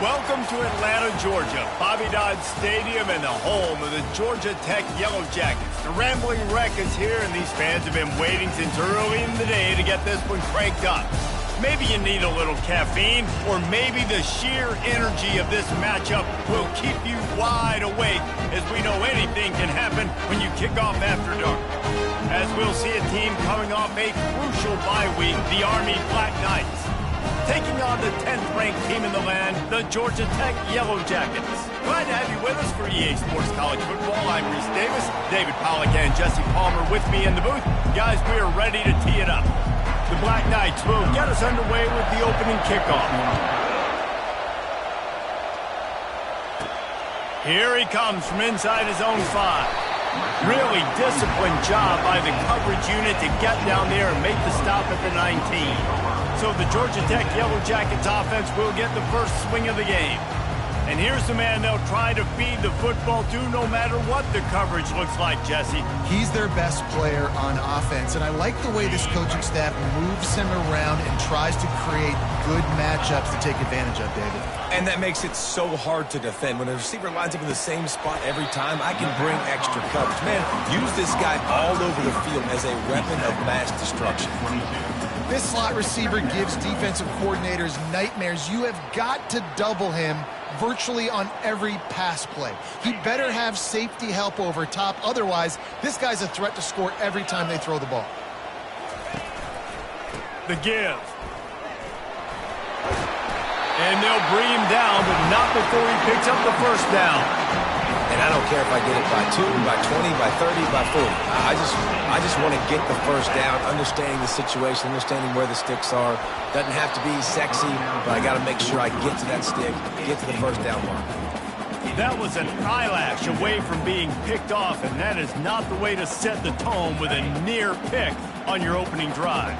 Welcome to Atlanta, Georgia, Bobby Dodd Stadium and the home of the Georgia Tech Yellow Jackets. The Rambling Wreck is here, and these fans have been waiting since early in the day to get this one cranked up. Maybe you need a little caffeine, or maybe the sheer energy of this matchup will keep you wide awake, as we know anything can happen when you kick off after dark. As we'll see a team coming off a crucial bye week, the Army Black Knights, taking on the 10th-ranked team in the land, the Georgia Tech Yellow Jackets. Glad to have you with us for EA Sports College Football. I'm Reese Davis, David Pollack and Jesse Palmer with me in the booth. Guys, we are ready to tee it up. The Black Knights will get us underway with the opening kickoff. Here he comes from inside his own 5. Really disciplined job by the coverage unit to get down there and make the stop at the 19. So the Georgia Tech Yellow Jackets offense will get the first swing of the game. And here's the man they'll try to feed the football to no matter what the coverage looks like, Jesse. He's their best player on offense, and I like the way this coaching staff moves him around and tries to create good matchups to take advantage of, David. And that makes it so hard to defend. When a receiver lines up in the same spot every time, I can bring extra coverage. Man, use this guy all over the field as a weapon of mass destruction. This slot receiver gives defensive coordinators nightmares. You have got to double him virtually on every pass play. He better have safety help over top. Otherwise, this guy's a threat to score every time they throw the ball. The give. And they'll bring him down, but not before he picks up the first down. And I don't care if I get it by 2, by 20, by 30, by 40. I just want to get the first down, understanding the situation, understanding where the sticks are. Doesn't have to be sexy, but I got to make sure I get to that stick, get to the first down mark. That was an eyelash away from being picked off, and that is not the way to set the tone with a near pick on your opening drive.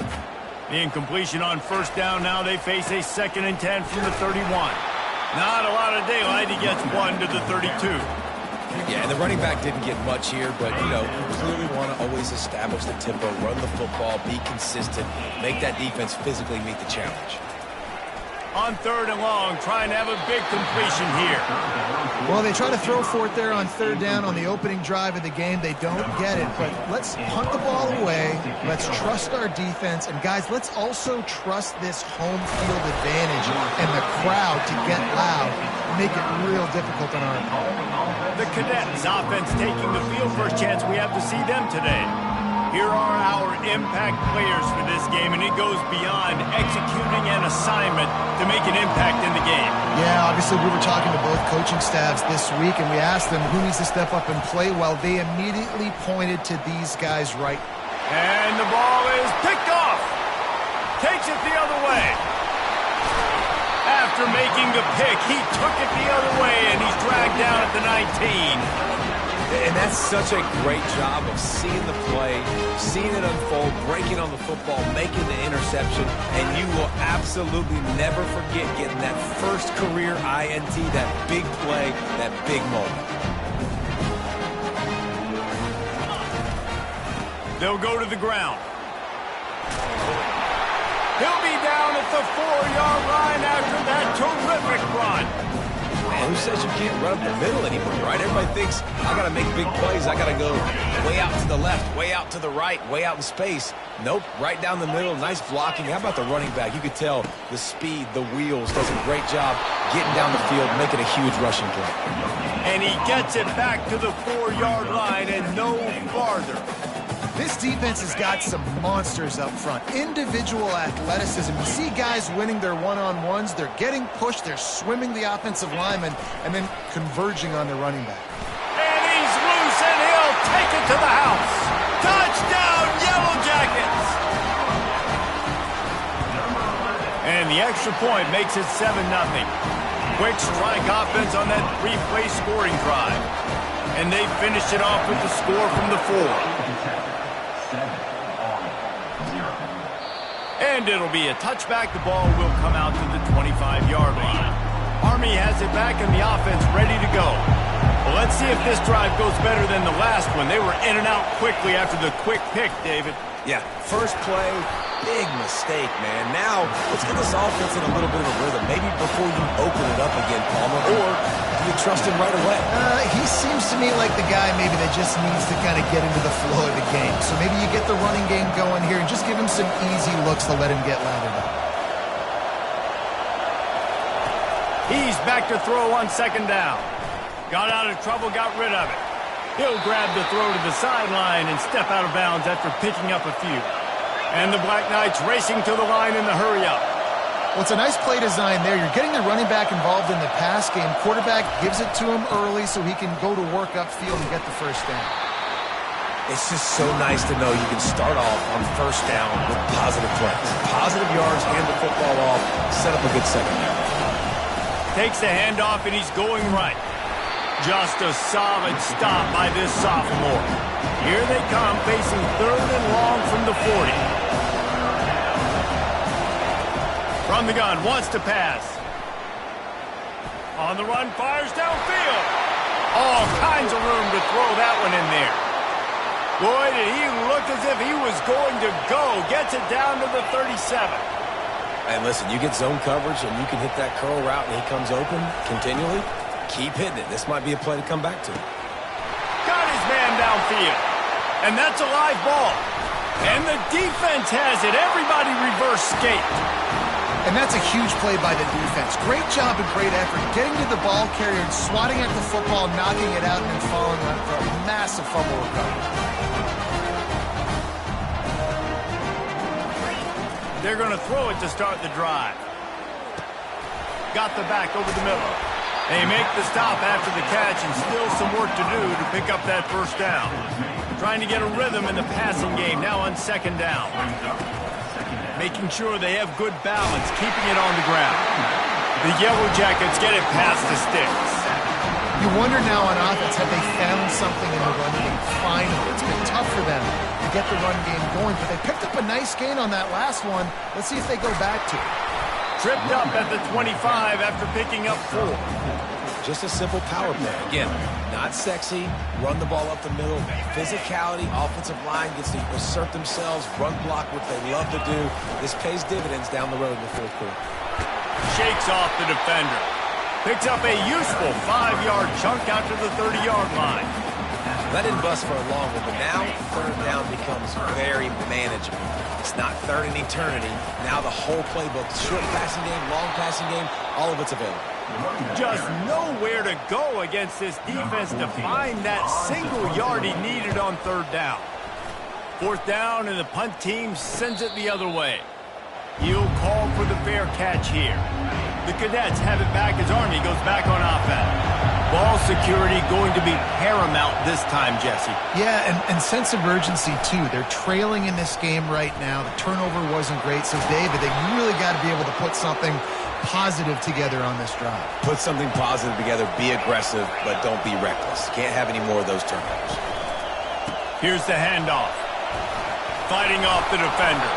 The incompletion on first down. Now they face a 2nd and 10 from the 31. Not a lot of daylight. He gets 1 to the 32. Yeah, and the running back didn't get much here, but, you know, you clearly want to always establish the tempo, run the football, be consistent, make that defense physically meet the challenge. On 3rd and long, trying to have a big completion here. Well, they try to throw for it there on 3rd down on the opening drive of the game. They don't get it, but let's punt the ball away. Let's trust our defense. And, guys, let's also trust this home field advantage and the crowd to get loud and make it real difficult on our opponent. The Cadets offense taking the field. First chance we have to see them today. Here are our impact players for this game, and it goes beyond executing an assignment to make an impact in the game. Yeah, obviously we were talking to both coaching staffs this week, and we asked them who needs to step up and play well. They immediately pointed to these guys right. And the ball is picked off. Takes it the other way. After making the pick, he took it the other way, and he's dragged down at the 19. And that's such a great job of seeing the play, seeing it unfold, breaking on the football, making the interception, and you will absolutely never forget getting that first career INT, that big play, that big moment. They'll go to the ground. He'll be down at the 4-yard line after that terrific run. Man, who says you can't run up the middle anymore, right? Everybody thinks, I got to make big plays. I got to go way out to the left, way out to the right, way out in space. Nope, right down the middle, nice blocking. How about the running back? You could tell the speed, the wheels, does a great job getting down the field, making a huge rushing play. And he gets it back to the 4-yard line and no farther. This defense has got some monsters up front. Individual athleticism. You see guys winning their one-on-ones. They're getting pushed. They're swimming the offensive lineman and then converging on the running back. And he's loose, and he'll take it to the house. Touchdown, Yellow Jackets! And the extra point makes it 7-0. Quick strike offense on that 3-play scoring drive. And they finished it off with the score from the 4. And it'll be a touchback. The ball will come out to the 25-yard line. Army has it back and the offense ready to go. Well, let's see if this drive goes better than the last one. They were in and out quickly after the quick pick, David. Yeah, first play, big mistake, man. Now, let's get this offense in a little bit of a rhythm. Maybe before you open it up again, Palmer, or do you trust him right away? He seems to me like the guy maybe that just needs to kind of get into the flow of the game. So maybe you get the running game going here and just give him some easy looks to let him get lathered up. He's back to throw on second down. Got out of trouble, got rid of it. He'll grab the throw to the sideline and step out of bounds after picking up a few. And the Black Knights racing to the line in the hurry-up. Well, it's a nice play design there. You're getting the running back involved in the pass game. Quarterback gives it to him early so he can go to work upfield and get the first down. It's just so nice to know you can start off on first down with positive plays. Positive yards, hand the football off, set up a good second down. Takes the handoff and he's going right. Just a solid stop by this sophomore. Here they come, facing third and long from the 40. From the gun, wants to pass. On the run, fires downfield. All kinds of room to throw that one in there. Boy, did he look as if he was going to go. Gets it down to the 37. And listen, you get zone coverage and you can hit that curl route and he comes open continually. Keep hitting it. This might be a play to come back to. Got his man downfield. And that's a live ball. And the defense has it. Everybody reverse skate. And that's a huge play by the defense. Great job and great effort. Getting to the ball carrier and swatting at the football, knocking it out, and then following up for a massive fumble recovery. They're going to throw it to start the drive. Got the back over the middle. They make the stop after the catch and still some work to do to pick up that first down. Trying to get a rhythm in the passing game now on second down. Making sure they have good balance, keeping it on the ground. The Yellow Jackets get it past the sticks. You wonder now on offense, have they found something in the run game? Finally, it's been tough for them to get the run game going, but they picked up a nice gain on that last one. Let's see if they go back to it. Tripped up at the 25 after picking up 4. Just a simple power play. Again, not sexy, run the ball up the middle, physicality, offensive line gets to assert themselves, run block, what they love to do. This pays dividends down the road in the fourth quarter. Shakes off the defender. Picks up a useful 5-yard chunk out to the 30-yard line. That didn't bust for a long one, but now third down becomes very manageable. It's not third in eternity. Now the whole playbook, short passing game, long passing game, all of it's available. Just nowhere to go against this defense to find that single yard he needed on third down. Fourth down, and the punt team sends it the other way. He'll call for the fair catch here. The Cadets have it back as Army goes back on offense. Ball security going to be paramount this time, Jesse. Yeah, and sense of urgency, too. They're trailing in this game right now. The turnover wasn't great, so David, they really got to be able to put something positive together on this drive. Put something positive together, be aggressive, but don't be reckless. Can't have any more of those turnovers. Here's the handoff. Fighting off the defender.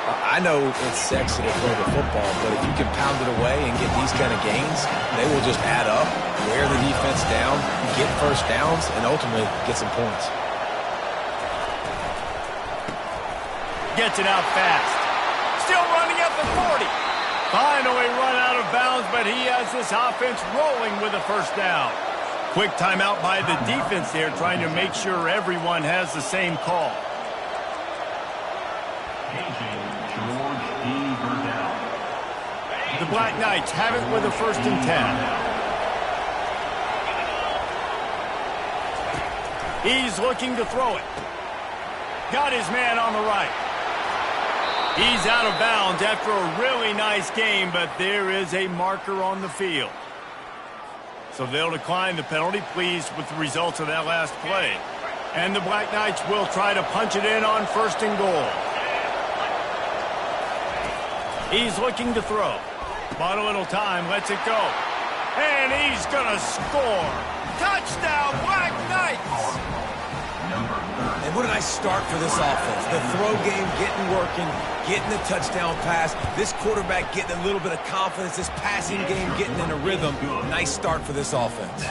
I know it's sexy to throw the football, but if you can pound it away and get these kind of gains, they will just add up, wear the defense down, get first downs, and ultimately get some points. Gets it out fast. Still running at the 40. Finally run out of bounds, but he has this offense rolling with a first down. Quick timeout by the defense there, trying to make sure everyone has the same call. The Black Knights have it with a 1st and 10. He's looking to throw it. Got his man on the right. He's out of bounds after a really nice game, but there is a marker on the field. So they'll decline the penalty, pleased with the results of that last play. And the Black Knights will try to punch it in on 1st and goal. He's looking to throw. Bought a little time, lets it go. And he's going to score. Touchdown, Black Knights! And what a nice start for this offense. The throw game getting working, getting the touchdown pass. This quarterback getting a little bit of confidence. This passing game getting in a rhythm. Nice start for this offense.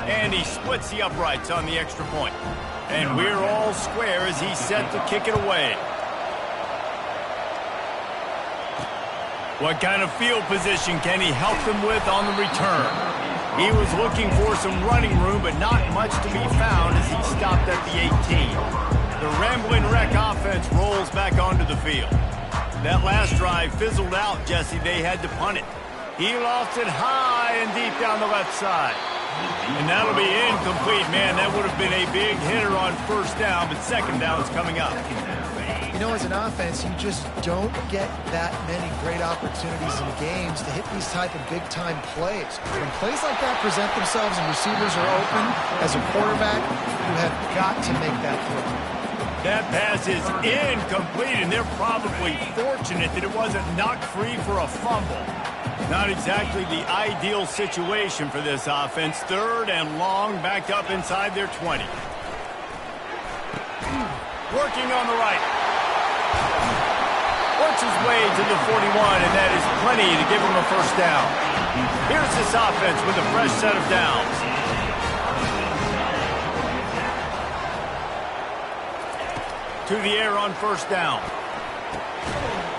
And he splits the uprights on the extra point. And we're all square as he's set to kick it away. What kind of field position can he help them with on the return? He was looking for some running room, but not much to be found as he stopped at the 18. The Rambling Wreck offense rolls back onto the field. That last drive fizzled out, Jesse. They had to punt it. He lost it high and deep down the left side. And that'll be incomplete, man. That would have been a big hitter on first down, but second down's coming up. You know, as an offense, you just don't get that many great opportunities in games to hit these type of big-time plays. When plays like that present themselves and receivers are open, as a quarterback, you have got to make that throw. That pass is incomplete, and they're probably fortunate that it wasn't knocked free for a fumble. Not exactly the ideal situation for this offense. Third and long, backed up inside their 20. Working on the right. Works his way to the 41, and that is plenty to give him a first down. Here's this offense with a fresh set of downs. To the air on first down.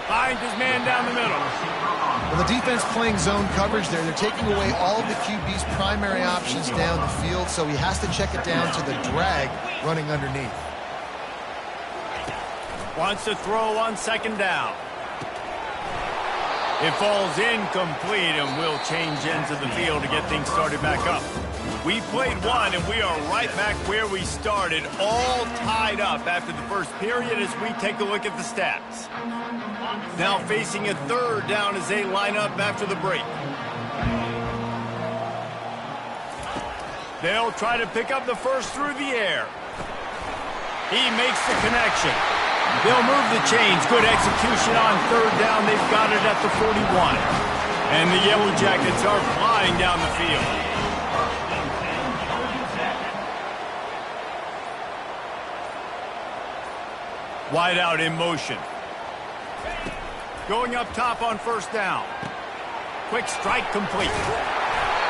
Finds his man down the middle. Well, the defense playing zone coverage there. They're taking away all of the QB's primary options down the field, so he has to check it down to the drag running underneath. Wants to throw on second down. It falls incomplete, and we'll change ends of the field to get things started back up. We played one, and we are right back where we started, all tied up after the first period as we take a look at the stats. Now facing a third down as they line up after the break. They'll try to pick up the first through the air. He makes the connection. They'll move the chains. Good execution on third down. They've got it at the 41. And the Yellow Jackets are flying down the field. Wide out in motion. Going up top on first down. Quick strike complete.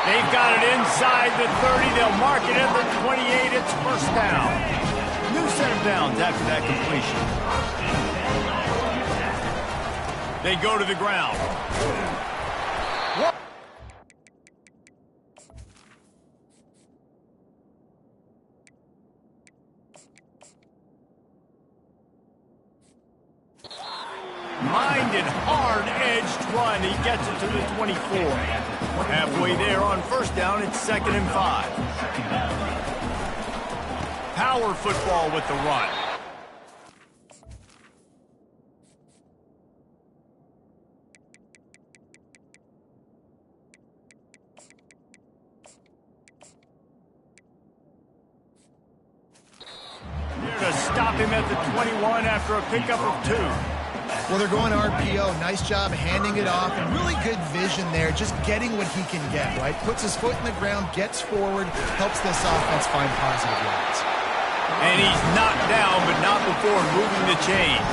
They've got it inside the 30. They'll mark it at the 28. It's first down. New set of downs after that completion. They go to the ground. Minded, hard-edged run. He gets it to the 24. Halfway there on first down, it's 2nd and 5. Power football with the run. Here to stop him at the 21 after a pickup of 2. Well, they're going RPO. Nice job handing it off, and really good vision there, just getting what he can get, right? Puts his foot in the ground, gets forward, helps this offense find positive yards. And he's knocked down, but not before moving the chains.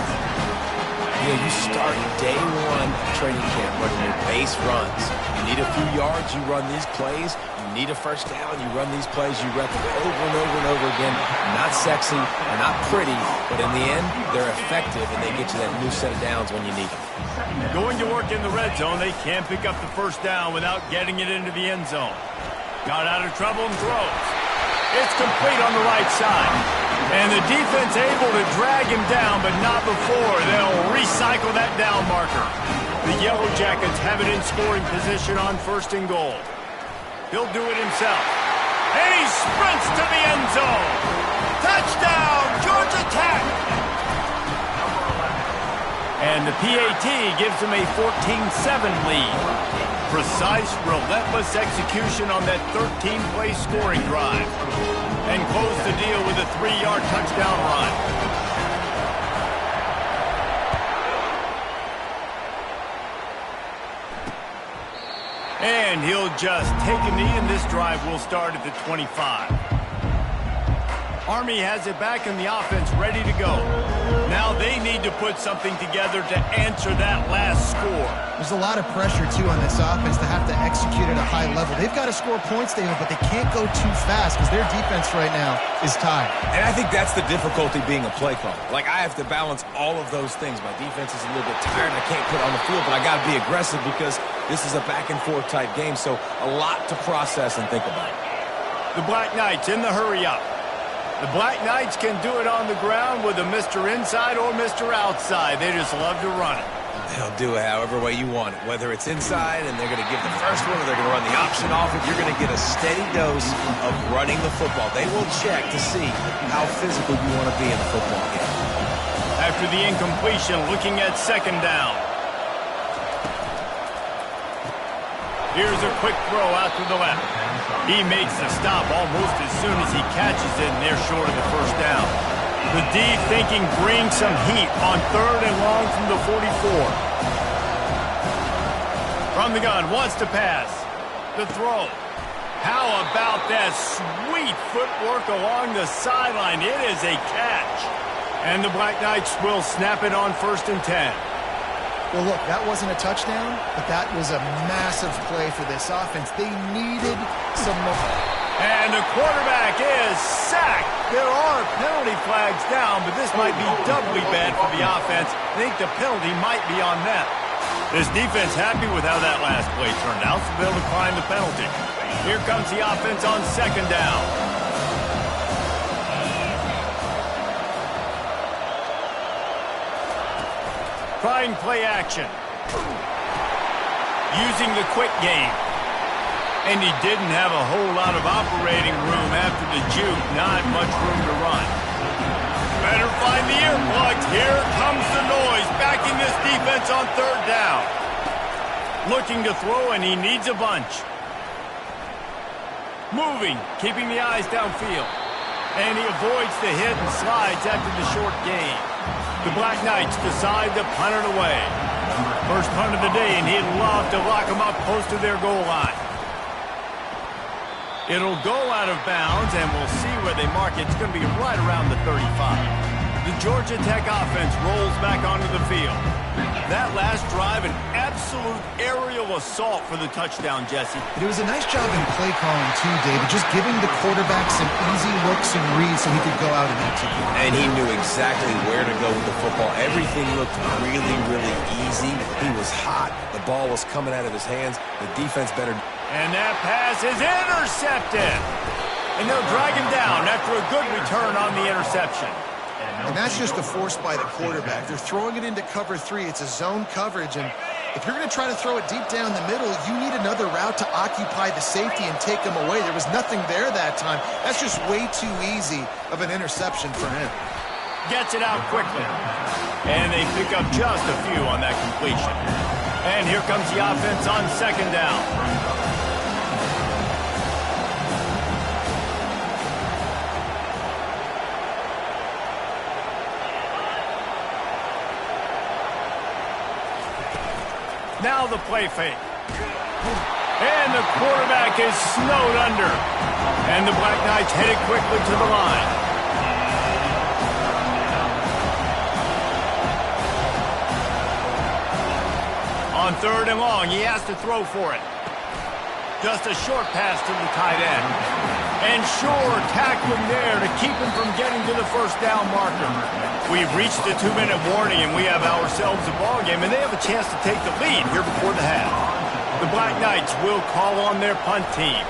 You know, you start day one of training camp running your base runs. You need a few yards, you run these plays. You need a first down, you run these plays. You rep them over and over and over again. Not sexy, they're not pretty, but in the end, they're effective, and they get you that new set of downs when you need them. Going to work in the red zone, they can't pick up the first down without getting it into the end zone. Got out of trouble and throws. It's complete on the right side. And the defense able to drag him down, but not before. They'll recycle that down marker. The Yellow Jackets have it in scoring position on 1st and goal. He'll do it himself. And he sprints to the end zone. Touchdown, Georgia Tech! And the PAT gives them a 14-7 lead. Precise, relentless execution on that 13-play scoring drive. And close the deal with a 3-yard touchdown run. And he'll just take a knee, and this drive will start at the 25. Army has it back in the offense ready to go. Now they need to put something together to answer that last score. There's a lot of pressure, too, on this offense to have to execute at a high level. They've got to score points, David, but they can't go too fast because their defense right now is tired. And I think that's the difficulty being a play caller. Like, I have to balance all of those things. My defense is a little bit tired. I can't put it on the field, but I got to be aggressive because this is a back-and-forth type game, so a lot to process and think about. The Black Knights in the hurry-up. The Black Knights can do it on the ground with a Mr. Inside or Mr. Outside. They just love to run it. They'll do it however way you want it, whether it's inside and they're going to give the first one or they're going to run the option off it. You're going to get a steady dose of running the football. They will check to see how physical you want to be in the football game. After the incompletion, looking at second down. Here's a quick throw out to the left. He makes the stop almost as soon as he catches it, and they're short of the first down. The D thinking bring some heat on 3rd and long from the 44. From the gun, wants to pass. The throw. How about that sweet footwork along the sideline? It is a catch. And the Black Knights will snap it on 1st and 10. Well, look, that wasn't a touchdown, but that was a massive play for this offense. They needed some more. And the quarterback is sacked. There are penalty flags down, but this might be doubly bad for the offense. I think the penalty might be on them. This defense happy with how that last play turned out, so they'll decline the penalty. Here comes the offense on 2nd down. Trying play action. Using the quick game. And he didn't have a whole lot of operating room after the juke. Not much room to run. Better find the earplugs. Here comes the noise. Backing this defense on 3rd down. Looking to throw, and he needs a bunch. Moving. Keeping the eyes downfield. And he avoids the hit and slides after the short gain. The Black Knights decide to punt it away. First punt of the day, and he'd love to lock them up close to their goal line. It'll go out of bounds, and we'll see where they mark it. It's going to be right around the 35. The Georgia Tech offense rolls back onto the field. That last drive, an absolute aerial assault for the touchdown, Jesse. It was a nice job in play calling, too, David. Just giving the quarterback some easy looks and reads so he could go out and execute. And he knew exactly where to go with the football. Everything looked really, really easy. He was hot. The ball was coming out of his hands. The defense better. And that pass is intercepted. And they'll drag him down after a good return on the interception. And that's just a force by the quarterback. They're throwing it into cover 3. It's a zone coverage. And if you're going to try to throw it deep down the middle, you need another route to occupy the safety and take him away. There was nothing there that time. That's just way too easy of an interception for him. Gets it out quickly. And they pick up just a few on that completion. And here comes the offense on 2nd down. Now the play fake. And the quarterback is snowed under. And the Black Knights headed quickly to the line. On 3rd and long, he has to throw for it. Just a short pass to the tight end. And Shore tackling there to keep him from getting to the 1st down marker. We've reached the 2-minute warning, and we have ourselves a ball game, and they have a chance to take the lead here before the half. The Black Knights will call on their punt team.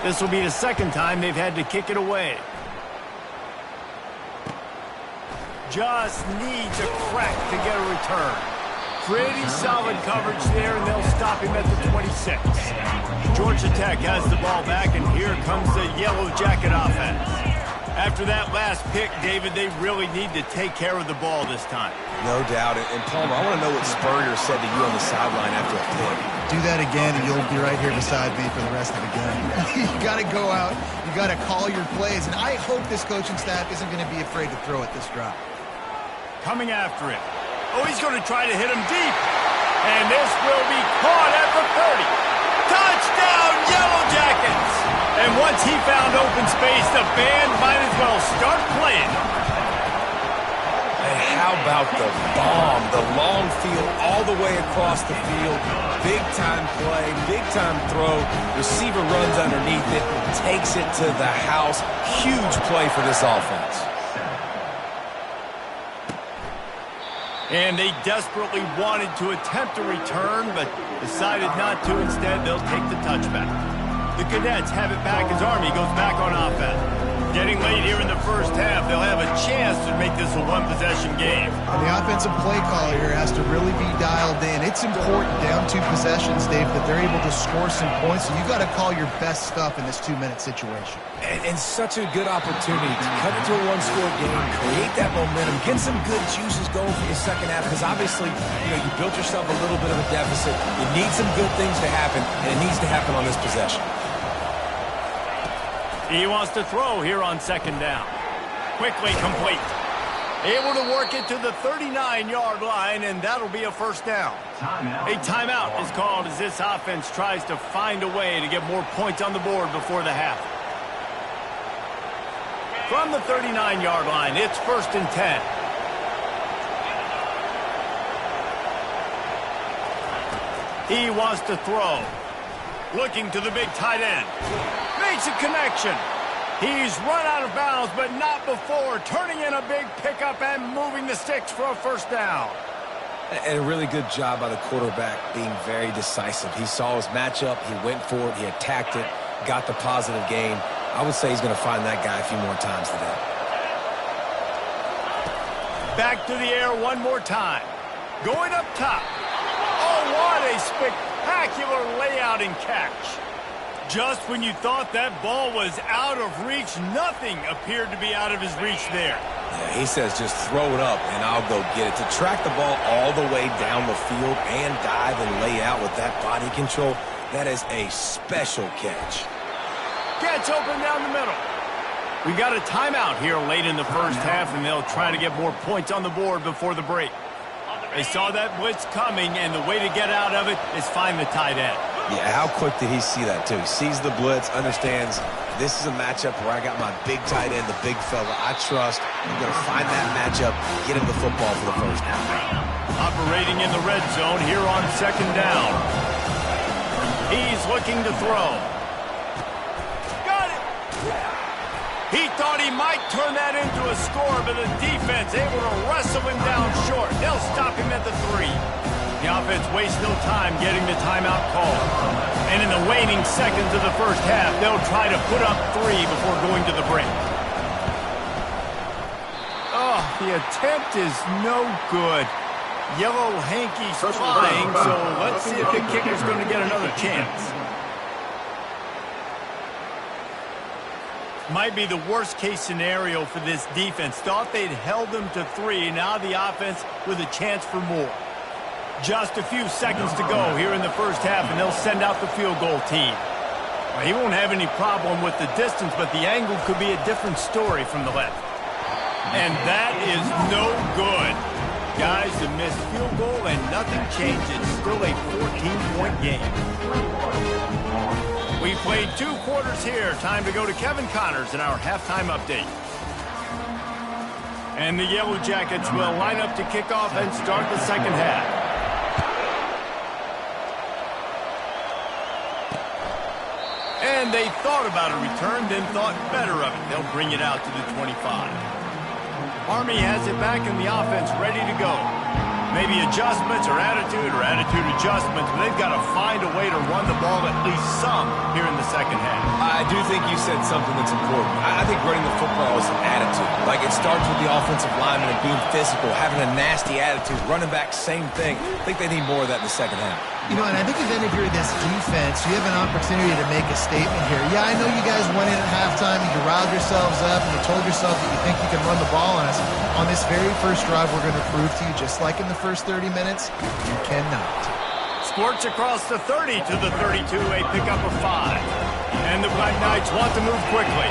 This will be the 2nd time they've had to kick it away. Just needs a crack to get a return. Pretty solid coverage there, and they'll stop him at the 26. Georgia Tech has the ball back, and here comes the Yellow Jacket offense. After that last pick, David, they really need to take care of the ball this time. No doubt. And Palmer, I want to know what Spurrier said to you on the sideline after a pick. Do that again, and you'll be right here beside me for the rest of the game. You got to go out. You got to call your plays, and I hope this coaching staff isn't going to be afraid to throw at this drop. Coming after it. Oh, he's going to try to hit him deep. And this will be caught at the 30. Touchdown, Yellow Jackets! And once he found open space, the band might as well start playing. They how about the bomb, the long field all the way across the field. Big-time play, big-time throw. Receiver runs underneath it, takes it to the house. Huge play for this offense. And they desperately wanted to attempt a return, but decided not to. Instead, they'll take the touchback. The Cadets have it back as Army goes back on offense. Getting late here in the first half, they'll have a chance to make this a one-possession game. The offensive play caller here has to really be dialed in. It's important down 2 possessions, Dave, that they're able to score some points. So you got to call your best stuff in this 2-minute situation. And such a good opportunity to cut into a one-score game, create that momentum, get some good juices going for the second half. Because obviously, you built yourself a little bit of a deficit. You need some good things to happen, and it needs to happen on this possession. He wants to throw here on second down. Quickly complete. Able to work it to the 39-yard line, and that'll be a first down. A timeout is called as this offense tries to find a way to get more points on the board before the half. From the 39-yard line, it's 1st and 10. He wants to throw. Looking to the big tight end. Makes a connection. He's run out of bounds, but not before. Turning in a big pickup and moving the sticks for a first down. And a really good job by the quarterback being very decisive. He saw his matchup. He went for it. He attacked it. Got the positive gain. I would say he's going to find that guy a few more times today. Back to the air one more time. Going up top. Oh, what a spectacular layout and catch. Just when you thought that ball was out of reach, nothing appeared to be out of his reach there. Yeah, he says just throw it up and I'll go get it. To track the ball all the way down the field and dive and lay out with that body control, that is a special catch. Gets open down the middle. We got a timeout here late in the first half, and they'll try to get more points on the board before the break. They saw that blitz coming, and the way to get out of it is find the tight end. Yeah, how quick did he see that, too? He sees the blitz, understands this is a matchup where I got my big tight end, the big fella I trust. I'm going to find that matchup, get him the football for the first down. Operating in the red zone here on second down. He's looking to throw. Got it! He thought he might turn that into a score, but the defense able to wrestle him down short. They'll stop him at the 3. The offense wastes no time getting the timeout call. And in the waning seconds of the first half, they'll try to put up 3 before going to the break. Oh, the attempt is no good. Yellow hankies flying, so let's see if the kicker's going to get another chance. Might be the worst-case scenario for this defense. Thought they'd held them to 3. Now the offense with a chance for more. Just a few seconds to go here in the first half, and they'll send out the field goal team. Well, he won't have any problem with the distance, but the angle could be a different story from the left. And that is no good. Guys, a missed field goal, and nothing changes. Still a 14-point game. We played 2 quarters here. Time to go to Kevin Connors in our halftime update. And the Yellow Jackets will line up to kick off and start the second half. And they thought about a return, then thought better of it. They'll bring it out to the 25. Army has it back in the offense, ready to go. Maybe adjustments or attitude adjustments, but they've got to find a way to run the ball at least some here in the second half. I do think you said something that's important. I think running the football is an attitude. Like, it starts with the offensive lineman and being physical, having a nasty attitude. Running back, same thing. I think they need more of that in the second half. You know, and I think then if you're this defense, you have an opportunity to make a statement here. Yeah, I know you guys went in at halftime and you riled yourselves up and you told yourself that you think you can run the ball on us. On this very first drive, we're going to prove to you, just like in the first 30 minutes, you cannot. Squirts across the 30 to the 32, a pickup of 5. And the Black Knights want to move quickly.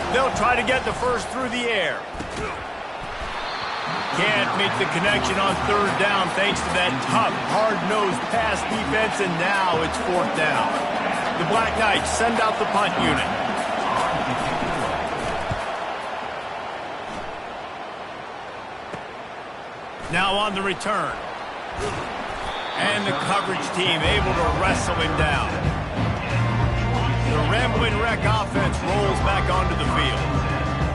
They'll try to get the first through the air. Can't make the connection on third down thanks to that tough, hard-nosed pass defense, and now it's fourth down. The Black Knights send out the punt unit. Now on the return. And the coverage team able to wrestle him down. The Rambling Wreck offense rolls back onto the field.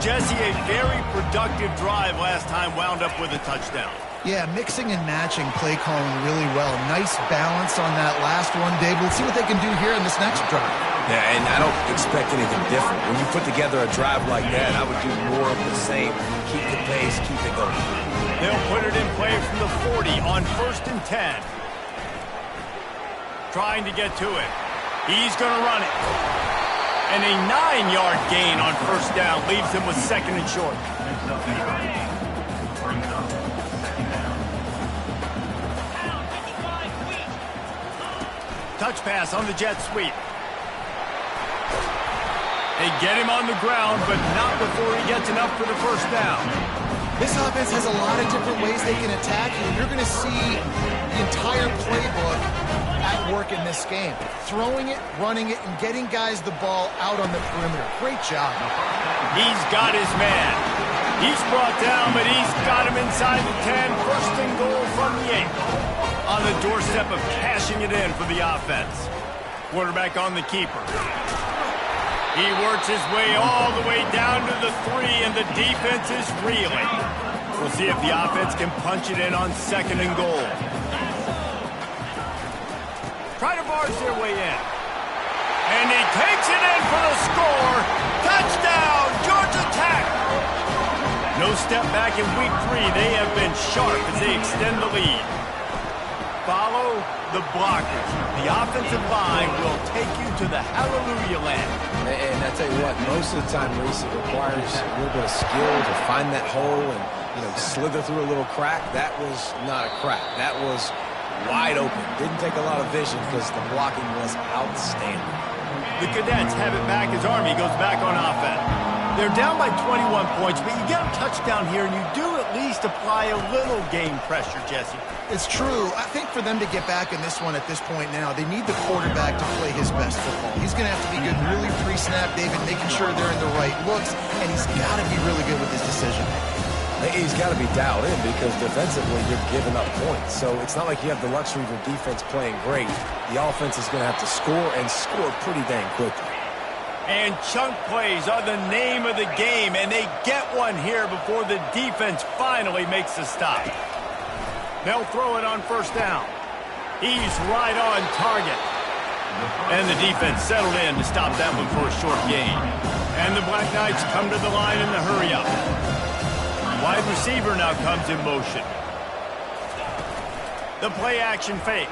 Jesse, a very productive drive last time wound up with a touchdown. Yeah, mixing and matching play calling really well. Nice balance on that last one, Dave. We'll see what they can do here in this next drive. Yeah, and I don't expect anything different. When you put together a drive like that, I would do more of the same. Keep the pace, keep it going. They'll put it in play from the 40 on 1st and 10. Trying to get to it. He's going to run it. And a 9-yard gain on 1st down leaves him with 2nd and short. Touch pass on the jet sweep. They get him on the ground, but not before he gets enough for the 1st down. This offense has a lot of different ways they can attack you. You're going to see the entire playbook at work in this game. Throwing it, running it, and getting guys the ball out on the perimeter. Great job. He's got his man. He's brought down, but he's got him inside the 10. 1st and goal from the 8. On the doorstep of cashing it in for the offense. Quarterback on the keeper. He works his way all the way down to the 3, and the defense is reeling. We'll see if the offense can punch it in on 2nd and goal. Try to barge their way in. And he takes it in for the score. Touchdown, Georgia Tech! No step back in week 3. They have been sharp as they extend the lead. Follow the blockers. The offensive line will take you to the hallelujah land. And I tell you what, most of the time, Reese, it requires a little bit of skill to find that hole and, slither through a little crack. That was not a crack. That was wide open. Didn't take a lot of vision because the blocking was outstanding. The Cadets have it back as Army goes back on offense. They're down by 21 points, but you get a touchdown here, and you do at least apply a little game pressure, Jesse. It's true. I think for them to get back in this one at this point now, they need the quarterback to play his best football. He's going to have to be good really pre-snap, David, making sure they're in the right looks, and he's got to be really good with his decision. He's got to be dialed in because defensively you're giving up points. So it's not like you have the luxury of your defense playing great. The offense is going to have to score and score pretty dang quickly. And chunk plays are the name of the game, and they get one here before the defense finally makes the stop. They'll throw it on 1st down. He's right on target. And the defense settled in to stop that one for a short gain. And the Black Knights come to the line in the hurry-up. Wide receiver now comes in motion. The play-action fake.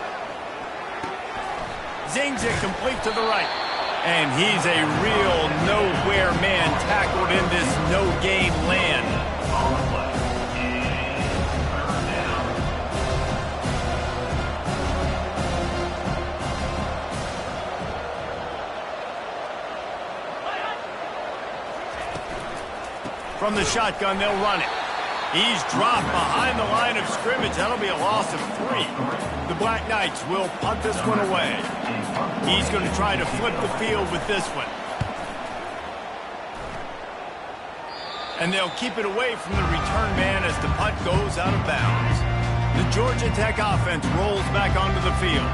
Zings it complete to the right. And he's a real nowhere man tackled in this no-game land. From the shotgun, they'll run it. He's dropped behind the line of scrimmage. That'll be a loss of 3. The Black Knights will punt this one away. He's going to try to flip the field with this one. And they'll keep it away from the return man as the punt goes out of bounds. The Georgia Tech offense rolls back onto the field.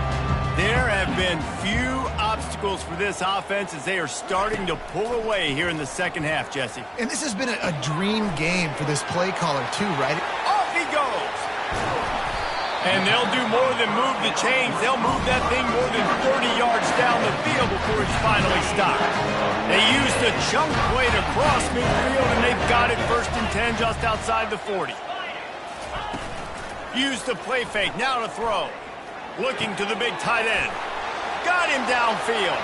There have been few obstacles for this offense as they are starting to pull away here in the 2nd half, Jesse. And this has been a dream game for this play caller too, right? Off he goes! And they'll do more than move the chains. They'll move that thing more than 30 yards down the field before he's finally stopped. They used the chunk play to cross midfield, and they've got it 1st and 10 just outside the 40. Use the play fake, now to throw. Looking to the big tight end. Got him downfield.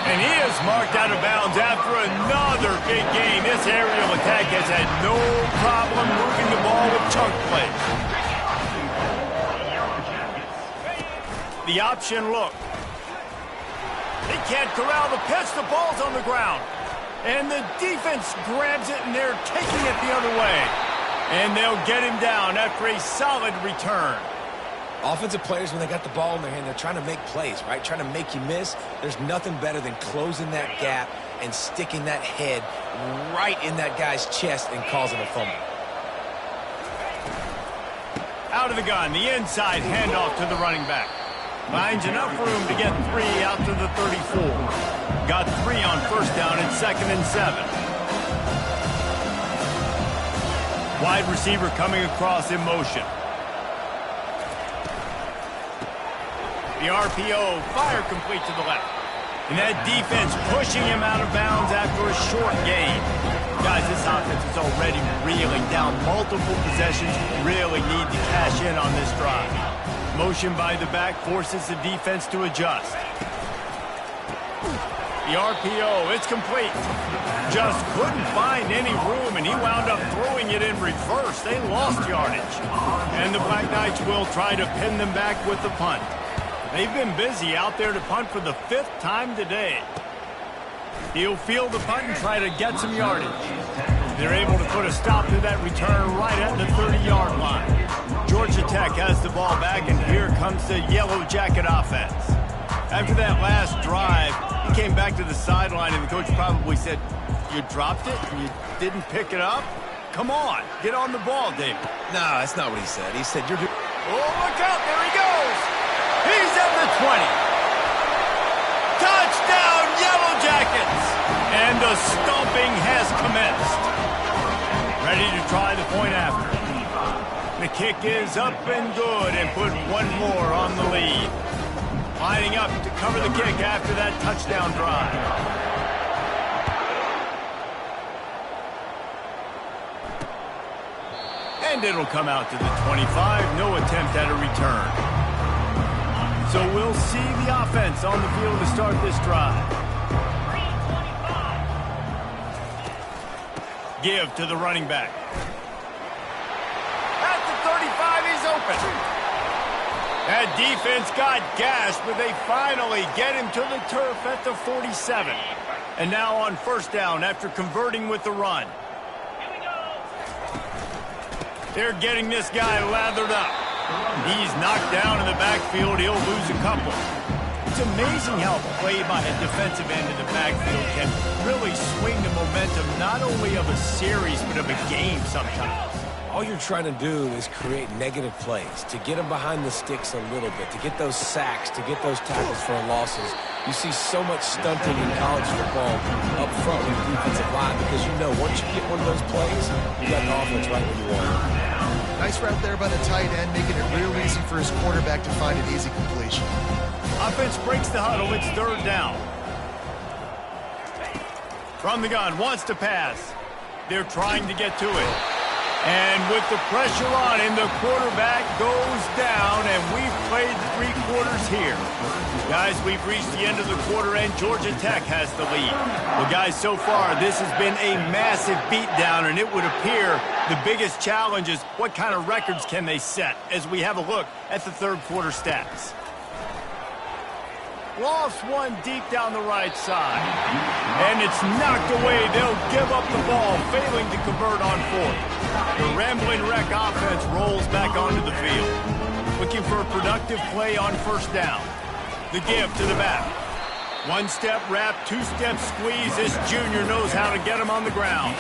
And he is marked out of bounds after another big game. This aerial attack has had no problem moving the ball with chunk plays. The option look. They can't corral the pitch. The ball's on the ground. And the defense grabs it, and they're taking it the other way. And they'll get him down after a solid return. Offensive players, when they got the ball in their hand, they're trying to make plays, right? Trying to make you miss. There's nothing better than closing that gap and sticking that head right in that guy's chest and causing a fumble. Out of the gun, the inside handoff to the running back. Finds enough room to get 3 out to the 34. Got 3 on first down and 2nd and 7. Wide receiver coming across in motion. The RPO, fire complete to the left. And that defense pushing him out of bounds after a short gain. Guys, this offense is already reeling down multiple possessions. Really need to cash in on this drive. Motion by the back forces the defense to adjust. The RPO, it's complete. Just couldn't find any room, and he wound up throwing it in reverse. They lost yardage. And the Black Knights will try to pin them back with the punt. They've been busy out there to punt for the 5th time today. He'll field the punt and try to get some yardage. They're able to put a stop to that return right at the 30-yard line. Georgia Tech has the ball back, and here comes the Yellow Jacket offense. After that last drive, he came back to the sideline, and the coach probably said, "You dropped it and you didn't pick it up? Come on, get on the ball, David." No, that's not what he said. He said, "You're..." Oh, look out, there he goes. He's at the 20. Touchdown, Yellow Jackets! And the stomping has commenced. Ready to try the point after. The kick is up and good, and put one more on the lead. Lining up to cover the kick after that touchdown drive. And it'll come out to the 25. No attempt at a return. So we'll see the offense on the field to start this drive. Give to the running back. At the 35, he's open. That defense got gashed, but they finally get him to the turf at the 47. And now on first down after converting with the run. They're getting this guy lathered up. He's knocked down in the backfield. He'll lose a couple. It's amazing how play by a defensive end in the backfield can really swing the momentum not only of a series but of a game sometimes. All you're trying to do is create negative plays, to get them behind the sticks a little bit, to get those sacks, to get those tackles for losses. You see so much stunting in college football up front with the defensive line because you know once you get one of those plays, you got the offense right where you want it. Nice route there by the tight end, making it real easy for his quarterback to find an easy completion. Offense breaks the huddle. It's 3rd down. From the gun, wants to pass. They're trying to get to it. And with the pressure on him, the quarterback goes down, and we've played 3 quarters here. Guys, we've reached the end of the quarter, and Georgia Tech has the lead. Well, guys, so far, this has been a massive beatdown, and it would appear the biggest challenge is what kind of records can they set as we have a look at the 3rd quarter stats. Lost one deep down the right side. And it's knocked away. They'll give up the ball, failing to convert on 4th. The Rambling Wreck offense rolls back onto the field. Looking for a productive play on first down. The give to the back. 1-step wrap, 2-step squeeze. This junior knows how to get him on the ground.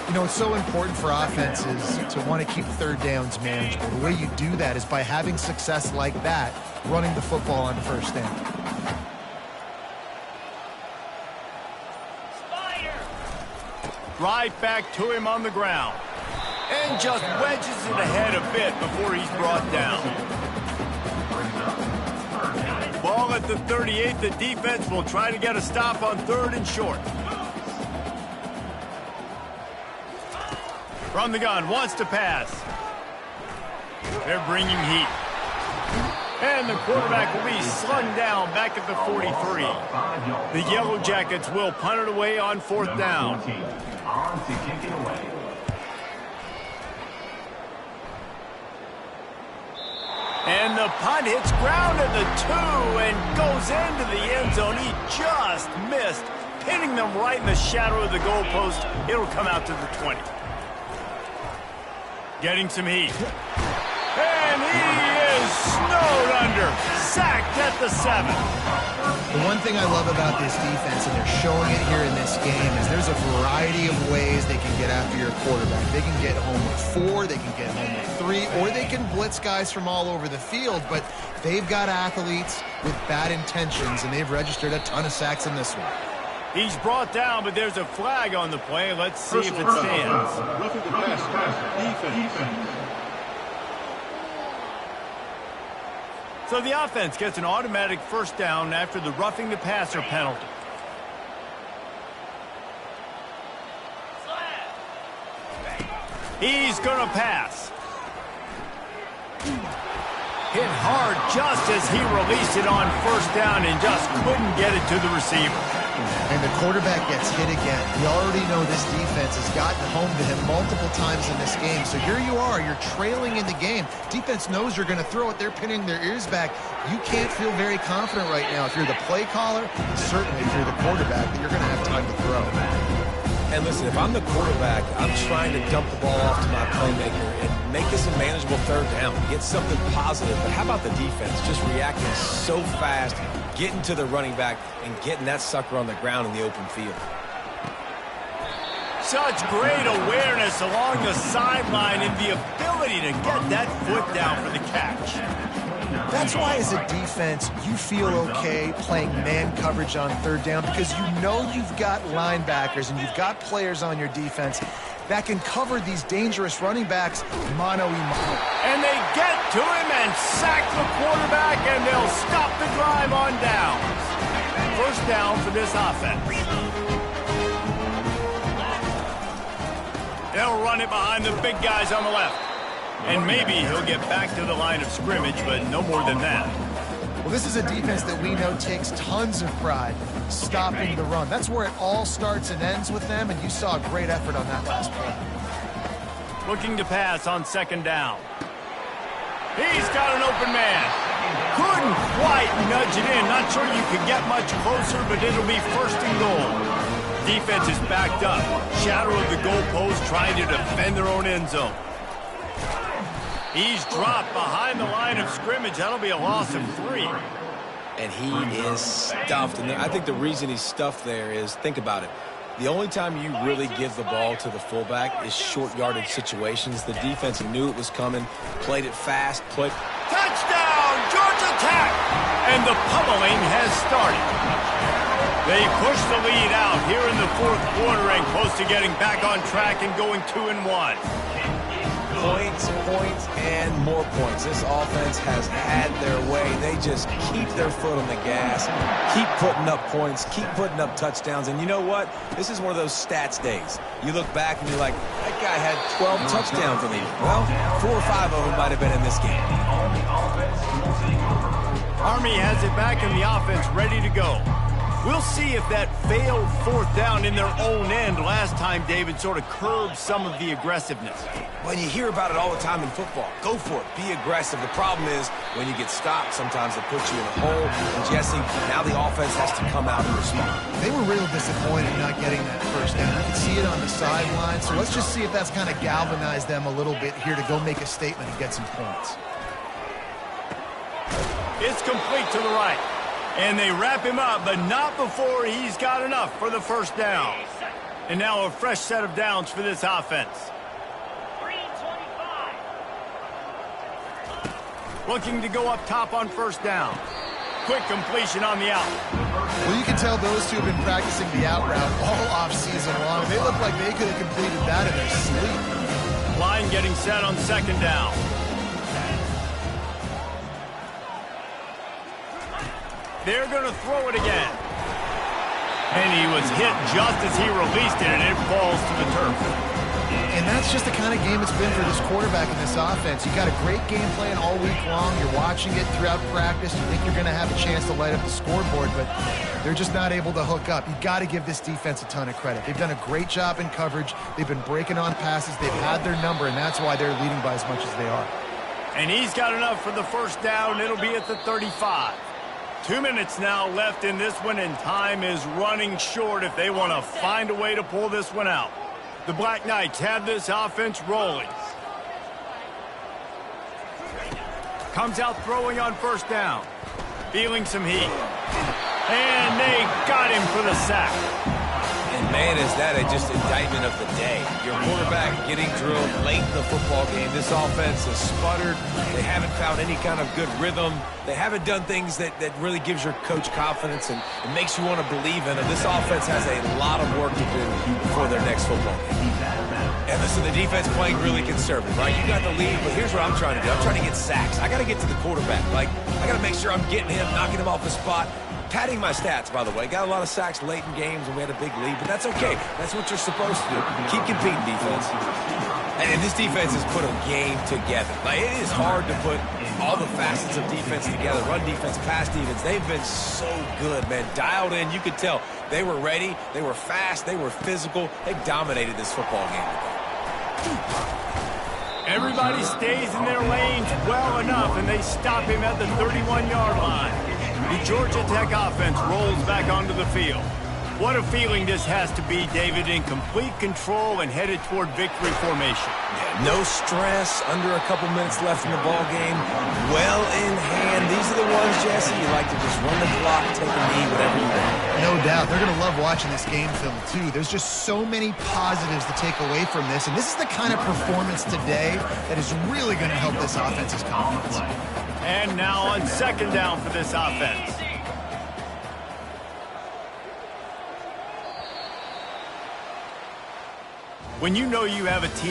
You know, it's so important for offenses to want to keep 3rd downs manageable. The way you do that is by having success like that, running the football on first down. Right back to him on the ground. And just wedges it ahead a bit before he's brought down. Ball at the 38. The defense will try to get a stop on 3rd and short. From the gun, wants to pass. They're bringing heat. And the quarterback will be slung down back at the 43. The Yellow Jackets will punt it away on 4th down. And the punt hits ground at the 2 and goes into the end zone. He just missed, pinning them right in the shadow of the goalpost. It'll come out to the 20. Getting some heat. And he is snowed under. Sacked at the 7. The one thing I love about this defense, and they're showing it here in this game, is there's a variety of ways they can get after your quarterback. They can get home with 4, they can get home with three, or they can blitz guys from all over the field, but they've got athletes with bad intentions, and they've registered a ton of sacks in this one. He's brought down, but there's a flag on the play. Let's see if it stands. Roughing the pass. Defense. So the offense gets an automatic first down after the roughing the passer penalty. He's going to pass. Hit hard just as he released it on first down and just couldn't get it to the receiver. And the quarterback gets hit again. We already know this defense has gotten home to him multiple times in this game. So here you are, you're trailing in the game. Defense knows you're going to throw it. They're pinning their ears back. You can't feel very confident right now if you're the play caller, and certainly if you're the quarterback, that you're going to have time to throw. And listen, if I'm the quarterback, I'm trying to dump the ball off to my playmaker and make this a manageable third down, get something positive. But how about the defense just reacting so fast, getting to the running back and getting that sucker on the ground in the open field? Such great awareness along the sideline and the ability to get that foot down for the catch. That's why as a defense, you feel okay playing man coverage on third down, because you know you've got linebackers and you've got players on your defense that can cover these dangerous running backs mano a mano. And they get to him and sack the quarterback, and they'll stop the drive on downs. First down for this offense. They'll run it behind the big guys on the left. And maybe he'll get back to the line of scrimmage, but no more than that. Well, this is a defense that we know takes tons of pride stopping the run. That's where it all starts and ends with them, and you saw a great effort on that last play. Looking to pass on second down. He's got an open man. Couldn't quite nudge it in. Not sure you could get much closer, but it'll be first and goal. Defense is backed up. Shadow of the goalpost trying to defend their own end zone. He's dropped behind the line of scrimmage. That'll be a loss of 3. And he is stuffed. And I think the reason he's stuffed there is, think about it. The only time you really give the ball to the fullback is short yardage situations. The defense knew it was coming, played it fast, Touchdown, Georgia Tech! And the pummeling has started. They push the lead out here in the fourth quarter and close to getting back on track and going 2-1. Points, and more points. This offense has had their way. They just keep their foot on the gas, keep putting up points, keep putting up touchdowns. And you know what? This is one of those stats days. You look back and you're like, that guy had 12 touchdowns in the year. Well, 4 or 5 of them might have been in this game. Army has it back in the offense, ready to go. We'll see if that failed fourth down in their own end last time, David, sort of curbed some of the aggressiveness. When you hear about it all the time in football, go for it, be aggressive. The problem is when you get stopped, sometimes it puts you in a hole. And Jesse, now the offense has to come out and respond. They were real disappointed not getting that first down. You can see it on the sideline. So let's just see if that's kind of galvanized them a little bit here to go make a statement and get some points. It's complete to the right. And they wrap him up, but not before he's got enough for the first down. And now a fresh set of downs for this offense. Looking to go up top on first down. Quick completion on the out. Well, you can tell those two have been practicing the out route all off-season long. They look like they could have completed that in their sleep. Line getting set on second down. They're going to throw it again. And he was hit just as he released it, and it falls to the turf. And that's just the kind of game it's been for this quarterback in this offense. You got a great game plan all week long. You're watching it throughout practice. You think you're going to have a chance to light up the scoreboard, but they're just not able to hook up. You got to give this defense a ton of credit. They've done a great job in coverage. They've been breaking on passes. They've had their number, and that's why they're leading by as much as they are. And he's got enough for the first down. It'll be at the 35. 2 minutes now left in this one, and time is running short if they want to find a way to pull this one out. The Black Knights have this offense rolling. Comes out throwing on first down. Feeling some heat. And they got him for the sack. And Man, is that just indictment of the day. Your quarterback getting drilled late in the football game. This offense has sputtered. They haven't found any kind of good rhythm. They haven't done things that really gives your coach confidence and makes you want to believe in them. This offense has a lot of work to do before their next football game. And listen, the defense playing really conservative, right? You got the lead, but here's what I'm trying to do. I'm trying to get sacks. I got to get to the quarterback. I got to make sure I'm getting him, knocking him off the spot. Padding my stats, by the way. Got a lot of sacks late in games when we had a big lead, but that's okay. That's what you're supposed to do. Keep competing, defense. And this defense has put a game together. It is hard to put all the facets of defense together. Run defense, pass defense. They've been so good, man. Dialed in. You could tell they were ready. They were fast. They were physical. They dominated this football game today. Everybody stays in their lanes well enough, and they stop him at the 31-yard line. The Georgia Tech offense rolls back onto the field. What a feeling this has to be, David, in complete control and headed toward victory formation. Yeah, no stress, under a couple minutes left in the ball game. Well in hand. These are the ones, Jesse, you like to just run the clock, take a knee, whatever you want. No doubt. They're going to love watching this game film, too. There's just so many positives to take away from this, and this is the kind of performance today that is really going to help this offense's confidence. And now on second down for this offense. When you know you have a team